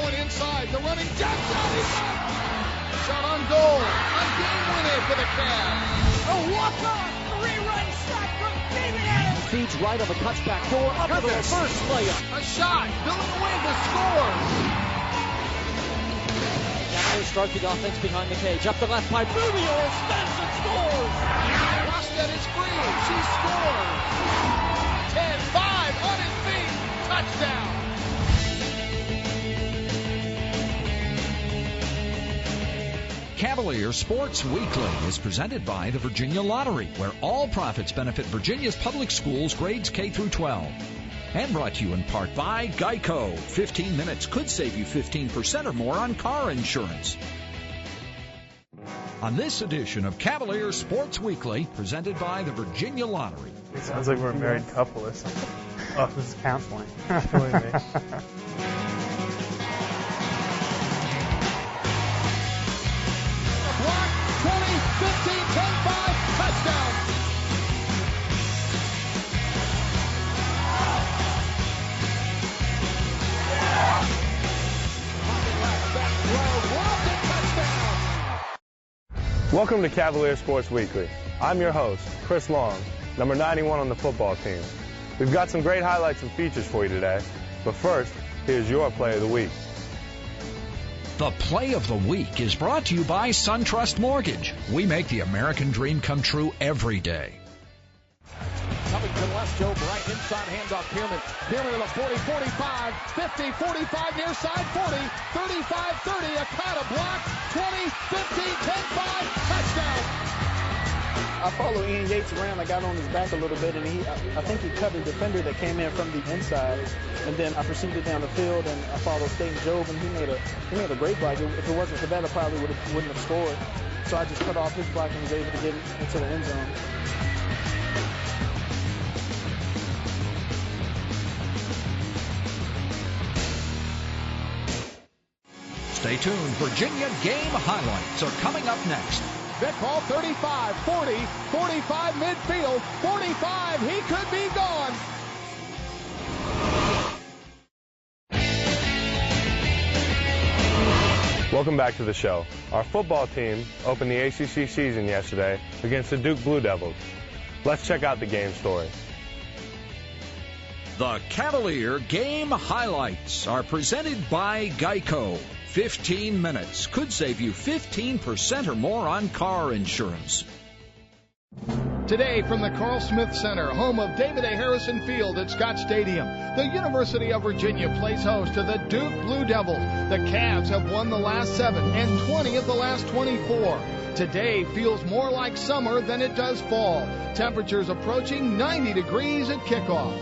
going inside. The running Jackson. He's got shot on goal. A game winner for the Cavs. A walk-on 3-run shot from David Adams. Feeds right on the touchback door. Up to the first layup. A shot. Billing away to score. Cavalier start the offense behind the cage. Up the left by Rubio. Spins and scores. Rosted is free. She scores. 10-5 on his feet. Touchdown. Cavalier Sports Weekly is presented by the Virginia Lottery, where all profits benefit Virginia's public schools grades K through 12. And brought to you in part by Geico. 15 minutes could save you 15% or more on car insurance. On this edition of Cavalier Sports Weekly, presented by the Virginia Lottery. It sounds like we're a married couple or something. Oh, this is counseling. Believe me. Block, 20, 15, 10-5, touchdown. Welcome to Cavalier Sports Weekly. I'm your host, Chris Long, number 91 on the football team. We've got some great highlights and features for you today. But first, here's your play of the week. The Play of the Week is brought to you by SunTrust Mortgage. We make the American dream come true every day. Coming to the left, Joe Bright, inside handoff, Pierman. Pierman to the 40, 45, 50, 45, near side, 40, 35, 30, a cut, a block, 20, 15, 10-5, touchdown. I followed Ian Yates around. I got on his back a little bit, and I think he cut a defender that came in from the inside. And then I proceeded down the field, and I followed Staten Job, and he made a great block. If it wasn't for that, I probably wouldn't have scored. So I just cut off his block and was able to get into the end zone. Stay tuned. Virginia game highlights are coming up next. Vic Hall, 35, 40, 45 midfield, 45, he could be gone. Welcome back to the show. Our football team opened the ACC season yesterday against the Duke Blue Devils. Let's check out the game story. The Cavalier game highlights are presented by Geico. 15 minutes could save you 15% or more on car insurance. Today from the Carl Smith Center, home of David A. Harrison Field at Scott Stadium, the University of Virginia plays host to the Duke Blue Devils. The Cavs have won the last 7 and 20 of the last 24. Today feels more like summer than it does fall. Temperatures approaching 90 degrees at kickoff.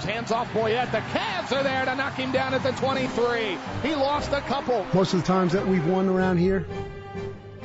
Hands off Boyette. The Cavs are there to knock him down at the 23. He lost a couple. Most of the times that we've won around here,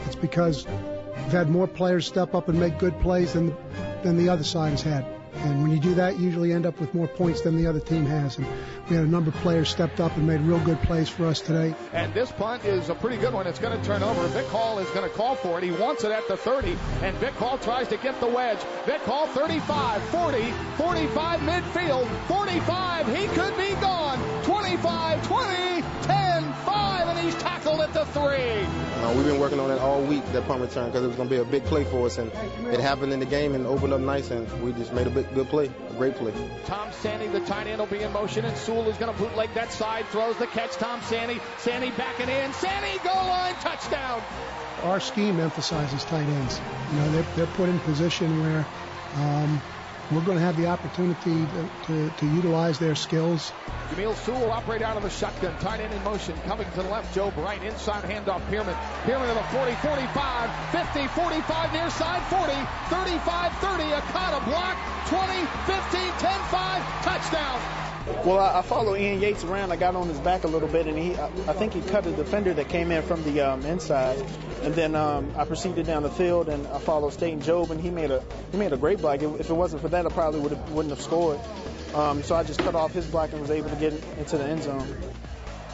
it's because we've had more players step up and make good plays than the other side has had. And when you do that, you usually end up with more points than the other team has. And we had a number of players stepped up and made real good plays for us today. And this punt is a pretty good one. It's going to turn over. Vic Hall is going to call for it. He wants it at the 30, and Vic Hall tries to get the wedge. Vic Hall, 35, 40, 45 midfield, 45. He could be gone. 25, 20, 10, 5, and he's tackled at the 3. We've been working on it all week, that punt return, because it was going to be a big play for us, and it happened in the game and opened up nice, and we just made a good play, a great play. Tom Sandy, the tight end, will be in motion, and Sewell is going to bootleg that side, throws the catch. Tom Sandy backing in. Sandy, goal line, touchdown. Our scheme emphasizes tight ends. You know, they're put in position where we're going to have the opportunity to utilize their skills. Jameel Sewell operate out of the shotgun. Tight end in motion. Coming to the left, Joe Bright. Inside handoff, Pierman. Pierman to the 40, 45, 50, 45, near side, 40, 35, 30. A cut, a block, 20, 15, 10, 5, touchdown. Well, I followed Ian Yates around. I got on his back a little bit, and I think he cut a defender that came in from the inside. And then I proceeded down the field, and I followed Staten Job, and he made a great block. If it wasn't for that, I probably wouldn't have scored. So I just cut off his block and was able to get into the end zone.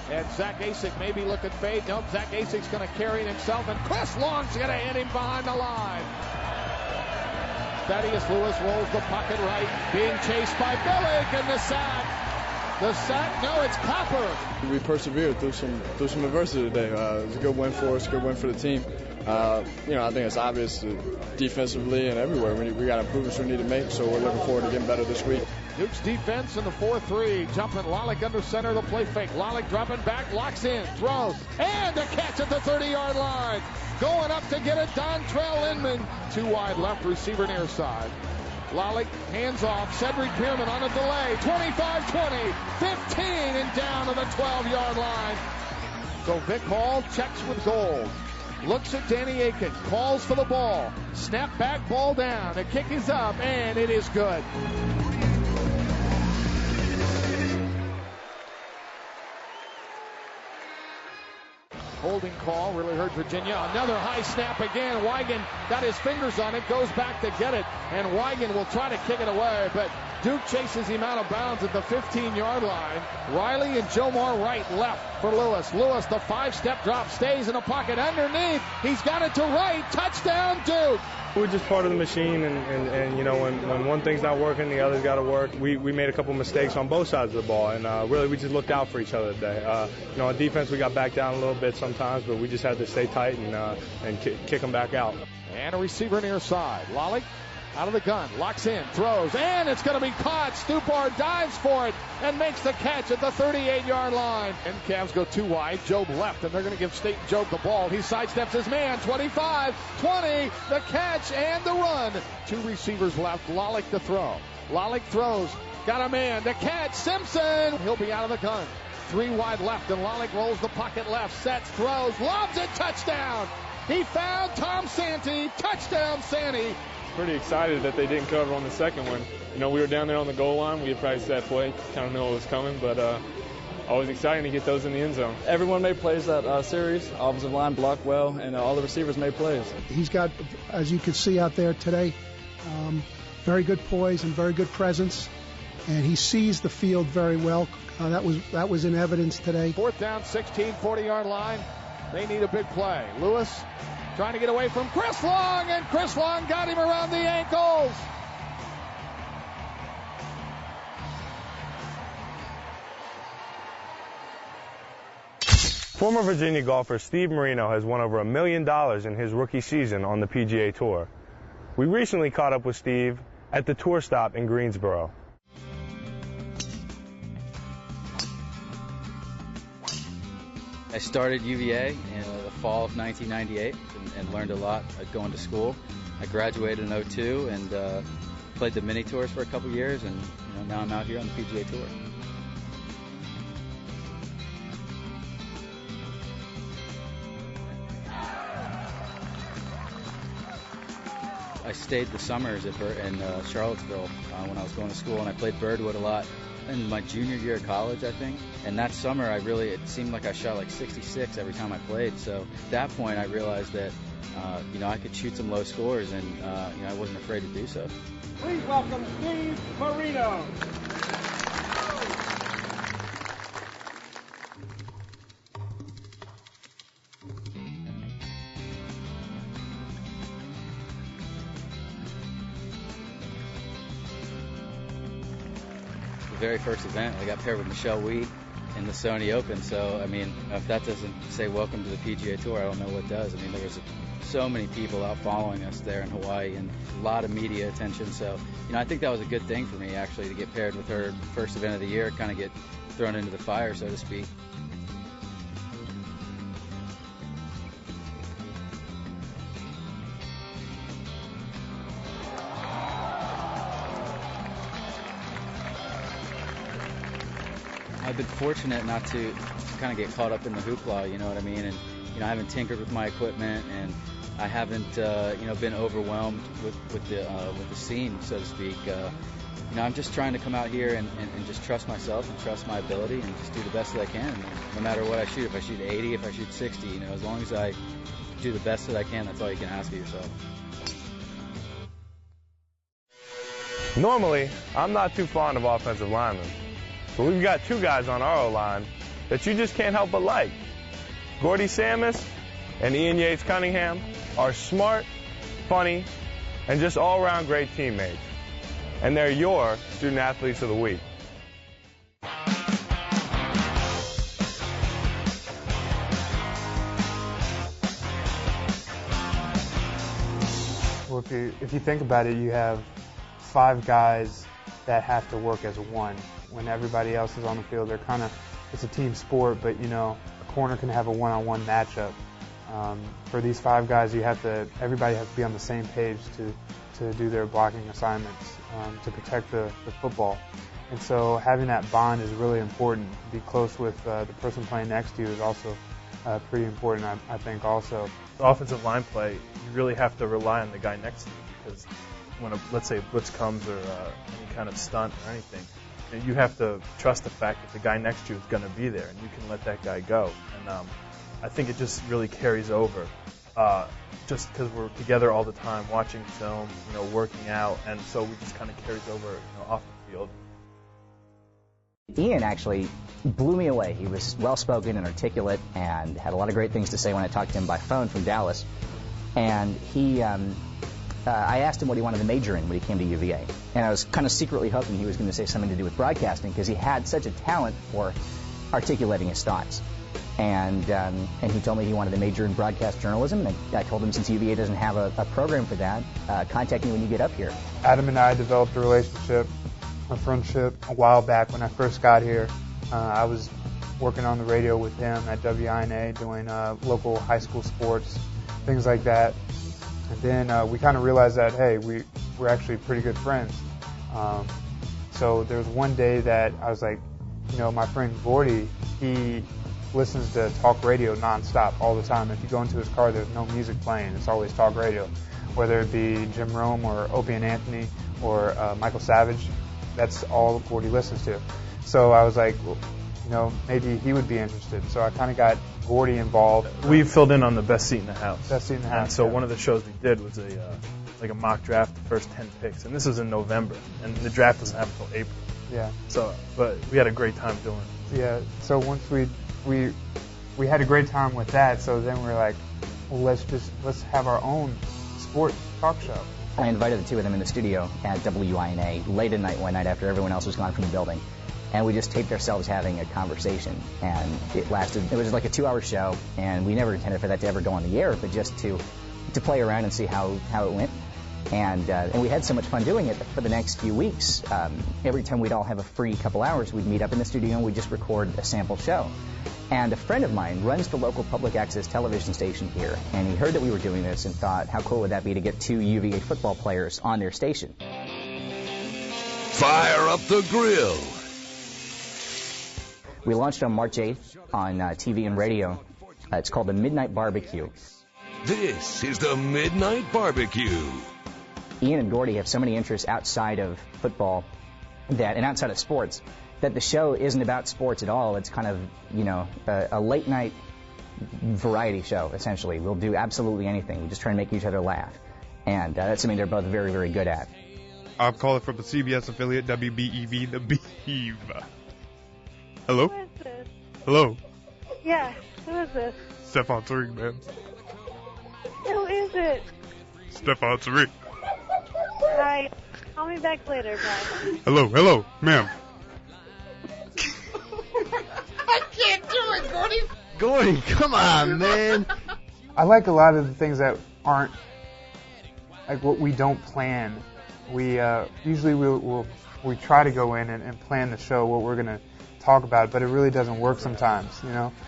And Zach Asik maybe looking fade. Nope, Zach Asik's going to carry it himself, and Chris Long's going to hit him behind the line. Thaddeus Lewis rolls the pocket right, being chased by Billick, and the sack. The sack, no, it's Copper. We persevered through some adversity today. It was a good win for us, good win for the team. I think it's obvious defensively and everywhere. We got improvements we need to make, so we're looking forward to getting better this week. Duke's defense in the 4-3. Jumping Lalick under center, the play fake. Lalick dropping back, locks in, throws, and a catch at the 30-yard line. Going up to get it, Dontrell Inman. Too wide left receiver near side. Lalick hands off. Cedric Pearman on a delay. 25-20, 15, and down to the 12-yard line. So Vic Hall checks with gold. Looks at Danny Aiken. Calls for the ball. Snap back, ball down. The kick is up, and it is good. Holding call, really hurt Virginia. Another high snap again. Wigan got his fingers on it, goes back to get it, and Wigan will try to kick it away, but Duke chases him out of bounds at the 15-yard line. Riley and Jomar Wright left for Lewis. Lewis, the 5-step drop, stays in the pocket underneath. He's got it to Wright. Touchdown, Duke. We're just part of the machine, and when one thing's not working, the other's got to work. We made a couple mistakes on both sides of the ball, and really we just looked out for each other today. On defense, we got back down a little bit sometimes, but we just had to stay tight and kick them back out. And a receiver near side. Lalick out of the gun, locks in, throws, and it's going to be caught. Stupar dives for it and makes the catch at the 38-yard line. And Cavs go too wide. Job left, and they're going to give State Job the ball. He sidesteps his man. 25, 20, the catch and the run. Two receivers left. Lalick to throw. Lalick throws. Got a man. The catch. Simpson. He'll be out of the gun. 3 wide left, and Lalick rolls the pocket left. Sets, throws, lobs it. Touchdown. He found Tom Santee. Touchdown, Santee. Pretty excited that they didn't cover on the second one. We were down there on the goal line. We had practiced that play. Kind of knew what was coming, but always exciting to get those in the end zone. Everyone made plays that series. Offensive line blocked well, and all the receivers made plays. He's got, as you can see out there today, very good poise and very good presence, and he sees the field very well. That was in evidence today. 4th down, 16, 40-yard line. They need a big play. Lewis trying to get away from Chris Long, and Chris Long got him around the ankles. Former Virginia golfer Steve Marino has won over $1 million in his rookie season on the PGA Tour. We recently caught up with Steve at the tour stop in Greensboro. I started UVA in the fall of 1998 and learned a lot going to school. I graduated in 2002 and played the mini tours for a couple years, and now I'm out here on the PGA Tour. I stayed the summers in Charlottesville when I was going to school, and I played Birdwood a lot. In my junior year of college, I think. And that summer, it seemed like I shot like 66 every time I played. So at that point, I realized that, I could shoot some low scores, and, I wasn't afraid to do so. Please welcome Steve Marino. Very first event, I got paired with Michelle Wie in the Sony Open. So, if that doesn't say welcome to the PGA Tour, I don't know what does. There was so many people out following us there in Hawaii and a lot of media attention. So, I think that was a good thing for me, actually, to get paired with her first event of the year, kind of get thrown into the fire, so to speak. I've been fortunate not to kind of get caught up in the hoopla, you know what I mean? And, I haven't tinkered with my equipment, and I haven't, been overwhelmed with the scene, so to speak. I'm just trying to come out here and just trust myself and trust my ability and just do the best that I can. And no matter what I shoot, if I shoot 80, if I shoot 60, as long as I do the best that I can, that's all you can ask of yourself. Normally, I'm not too fond of offensive linemen. But we've got 2 guys on our O-line that you just can't help but like. Gordy Samus and Ian Yates Cunningham are smart, funny, and just all-around great teammates. And they're your Student Athletes of the Week. Well, if you think about it, you have 5 guys that have to work as one. When everybody else is on the field, it's a team sport, but a corner can have a one-on-one matchup. For these 5 guys, everybody has to be on the same page to do their blocking assignments, to protect the football. And so having that bond is really important. Be close with the person playing next to you is also pretty important, I think, also. The offensive line play, you really have to rely on the guy next to you, because when let's say a blitz comes or any kind of stunt or anything, you have to trust the fact that the guy next to you is going to be there, and you can let that guy go. And I think it just really carries over, just because we're together all the time, watching film, working out, and so we just kind of carries over, off the field. Ian actually blew me away. He was well-spoken and articulate and had a lot of great things to say when I talked to him by phone from Dallas. And I asked him what he wanted to major in when he came to UVA. And I was kind of secretly hoping he was going to say something to do with broadcasting, because he had such a talent for articulating his thoughts. And he told me he wanted to major in broadcast journalism. And I told him, since UVA doesn't have a program for that, contact me when you get up here. Adam and I developed a relationship, a friendship, a while back when I first got here. I was working on the radio with him at WINA, doing local high school sports, things like that. And then we kind of realized that, hey, we're actually pretty good friends. So there was one day that I was like, my friend Gordy, he listens to talk radio nonstop all the time. If you go into his car, there's no music playing. It's always talk radio, whether it be Jim Rome or Opie and Anthony or Michael Savage. That's all Gordy listens to. So I was like, maybe he would be interested. So I kind of got Gordy involved. We filled in on the best seat in the house. Best seat in the house. And so one of the shows we did was a mock draft, the first 10 picks, and this was in November, and the draft doesn't happen until April. Yeah. So, but we had a great time doing it. Yeah. So once we had a great time with that. So then we were like, well, let's have our own sports talk show. I invited the two of them in the studio at WINA late at night one night after everyone else was gone from the building. And we just taped ourselves having a conversation. And it was like a 2-hour show, and we never intended for that to ever go on the air, but just to play around and see how it went. And we had so much fun doing it that for the next few weeks, every time we'd all have a free couple hours, we'd meet up in the studio and we'd just record a sample show. And a friend of mine runs the local public access television station here, and he heard that we were doing this and thought, how cool would that be to get 2 UVA football players on their station? Fire up the grill. We launched on March 8th on TV and radio. It's called the Midnight Barbecue. This is the Midnight Barbecue. Ian and Gordy have so many interests outside of football and outside of sports that the show isn't about sports at all. It's kind of, a late night variety show, essentially. We'll do absolutely anything. We just try and make each other laugh. And that's something they're both very, very good at. I'm calling from the CBS affiliate WBEV, the Beeve. Hello? Who is this? Hello? Yeah, who is this? Stephon Tariq, man. Who is it? Stephon Tariq. Hi. Call me back later, bye. Hello, ma'am. I can't do it, Gordy. Gordy, come on, man. I like a lot of the things that aren't like what we don't plan. We usually we try to go in and plan the show, what we're gonna talk about, but it really doesn't work sometimes,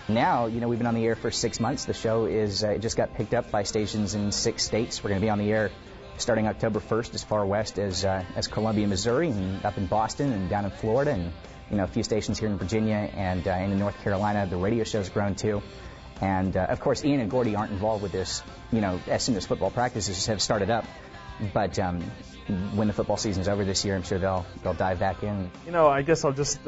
Now, we've been on the air for 6 months. The show it just got picked up by stations in 6 states. We're going to be on the air starting October 1st as far west as Columbia, Missouri, and up in Boston and down in Florida, and a few stations here in Virginia and in North Carolina. The radio show's grown too. And of course, Ian and Gordy aren't involved with this, as soon as football practices have started up. But when the football season's over this year, I'm sure they'll dive back in. I guess I'll just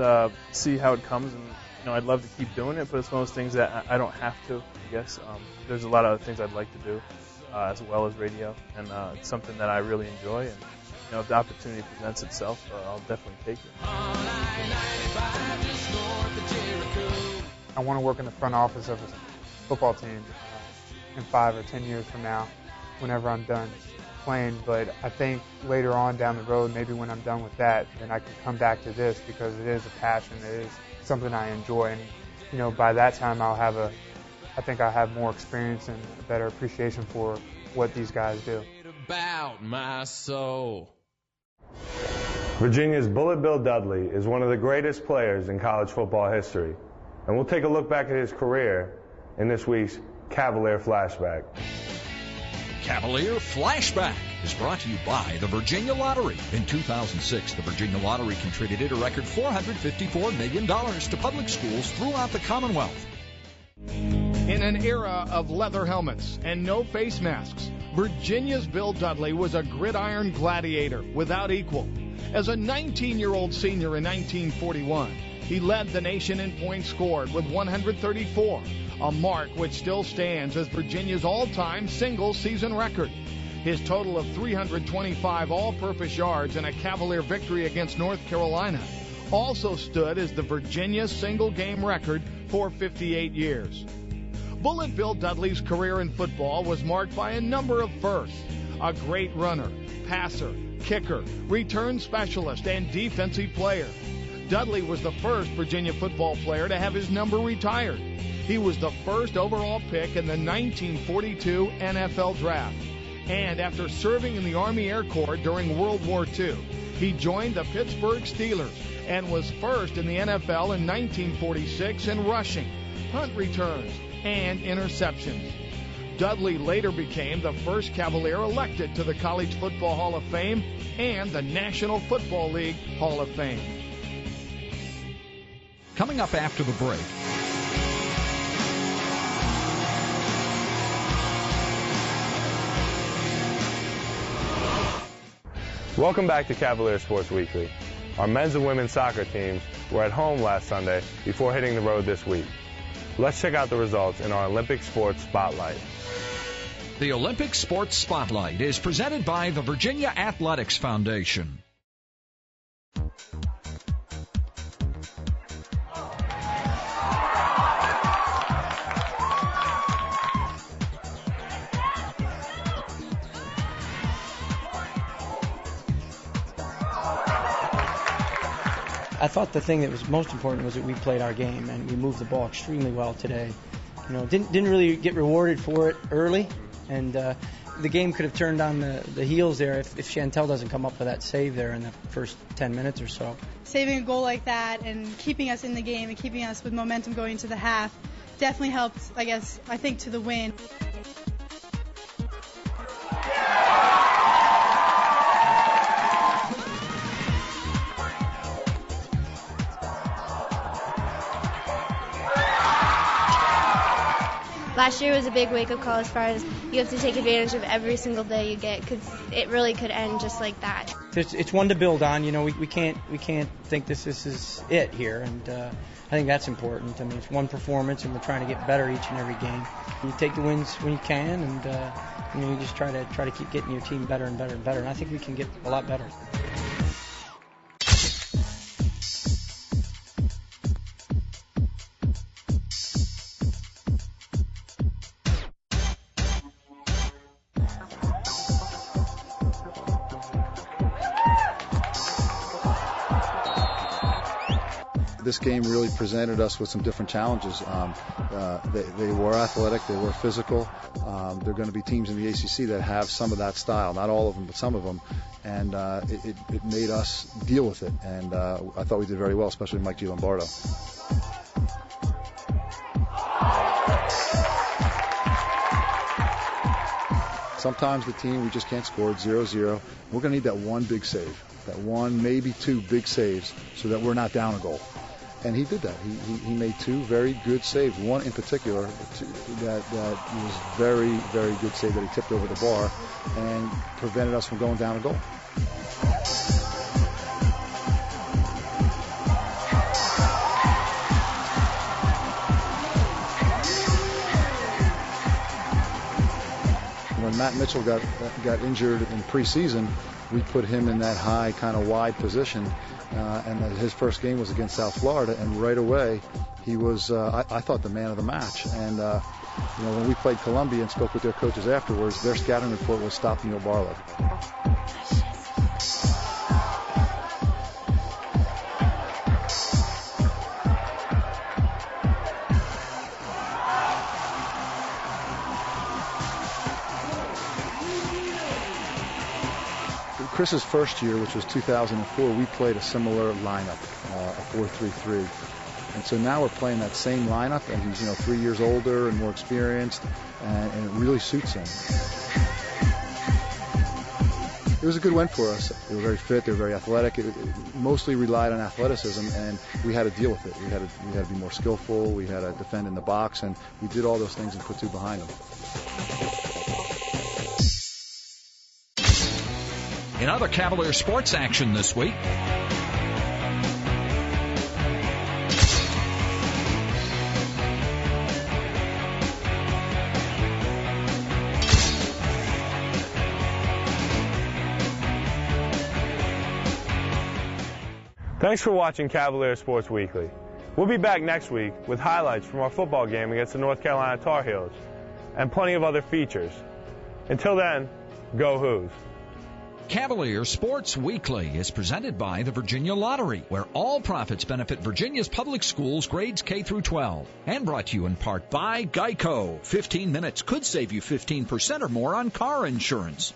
see how it comes, and I'd love to keep doing it, but it's one of those things that I don't have to. I guess there's a lot of other things I'd like to do, as well as radio, and it's something that I really enjoy. And if the opportunity presents itself, I'll definitely take it. I want to work in the front office of a football team in 5 or 10 years from now, whenever I'm done. playing, but I think later on down the road, maybe when I'm done with that, then I can come back to this because it is a passion. It is something I enjoy, and you know, by that time I think I'll have more experience and a better appreciation for what these guys do. About my soul. Virginia's Bullet Bill Dudley is one of the greatest players in college football history, and we'll take a look back at his career in this week's Cavalier Flashback. Cavalier Flashback is brought to you by the Virginia Lottery. In 2006, the Virginia Lottery contributed a record $454 million to public schools throughout the Commonwealth. In an era of leather helmets and no face masks, Virginia's Bill Dudley was a gridiron gladiator without equal. As a 19-year-old senior in 1941, he led the nation in points scored with 134, a mark which still stands as Virginia's all-time single-season record. His total of 325 all-purpose yards in a Cavalier victory against North Carolina also stood as the Virginia single-game record for 58 years. Bullet Bill Dudley's career in football was marked by a number of firsts: a great runner, passer, kicker, return specialist, and defensive player. Dudley was the first Virginia football player to have his number retired. He was the first overall pick in the 1942 NFL Draft. And after serving in the Army Air Corps during World War II, he joined the Pittsburgh Steelers and was first in the NFL in 1946 in rushing, punt returns, and interceptions. Dudley later became the first Cavalier elected to the College Football Hall of Fame and the National Football League Hall of Fame. Coming up after the break. Welcome back to Cavalier Sports Weekly. Our men's and women's soccer teams were at home last Sunday before hitting the road this week. Let's check out the results in our Olympic Sports Spotlight. The Olympic Sports Spotlight is presented by the Virginia Athletics Foundation. I thought the thing that was most important was that we played our game and we moved the ball extremely well today. You know, didn't really get rewarded for it early, and the game could have turned on the heels there if Chantel doesn't come up with that save there in the first 10 minutes or so. Saving a goal like that and keeping us in the game and keeping us with momentum going into the half definitely helped, I think, to the win. Last year was a big wake-up call as far as you have to take advantage of every single day you get, because it really could end just like that. It's one to build on. You know, we can't think this is it here, and I think that's important. I mean, it's one performance, and we're trying to get better each and every game. You take the wins when you can, and you just try to keep getting your team better and better and better. And I think we can get a lot better. This game really presented us with some different challenges. They were athletic, they were physical. There are going to be teams in the ACC that have some of that style, not all of them, but some of them. And it made us deal with it. And I thought we did very well, especially Mike Giambardo. Sometimes the team, we just can't score. 0-0. We're going to need that one big save, that one, maybe two big saves, so that we're not down a goal. And he did that. He made two very good saves. One in particular that was very, very good save that he tipped over the bar and prevented us from going down a goal. When Matt Mitchell got injured in preseason, we put him in that high, kind of wide position. And his first game was against South Florida, and right away he was, I thought, the man of the match. And You know, when we played Columbia and spoke with their coaches afterwards, their scouting report was stop Neil Barlow. Chris's first year, which was 2004, we played a similar lineup, a 4-3-3. And so now we're playing that same lineup, and he's 3 years older and more experienced, and it really suits him. It was a good win for us. They were very fit, they were very athletic. It mostly relied on athleticism, and we had to deal with it. We had to be more skillful, we had to defend in the box, and we did all those things and put two behind them. In other Cavalier sports action this week, Thanks for watching Cavalier Sports Weekly. We'll be back next week with highlights from our football game against the North Carolina Tar Heels and plenty of other features. Until then, go Hoos. Cavalier Sports Weekly is presented by the Virginia Lottery, where all profits benefit Virginia's public schools grades K through 12. And brought to you in part by Geico. 15 minutes could save you 15% or more on car insurance.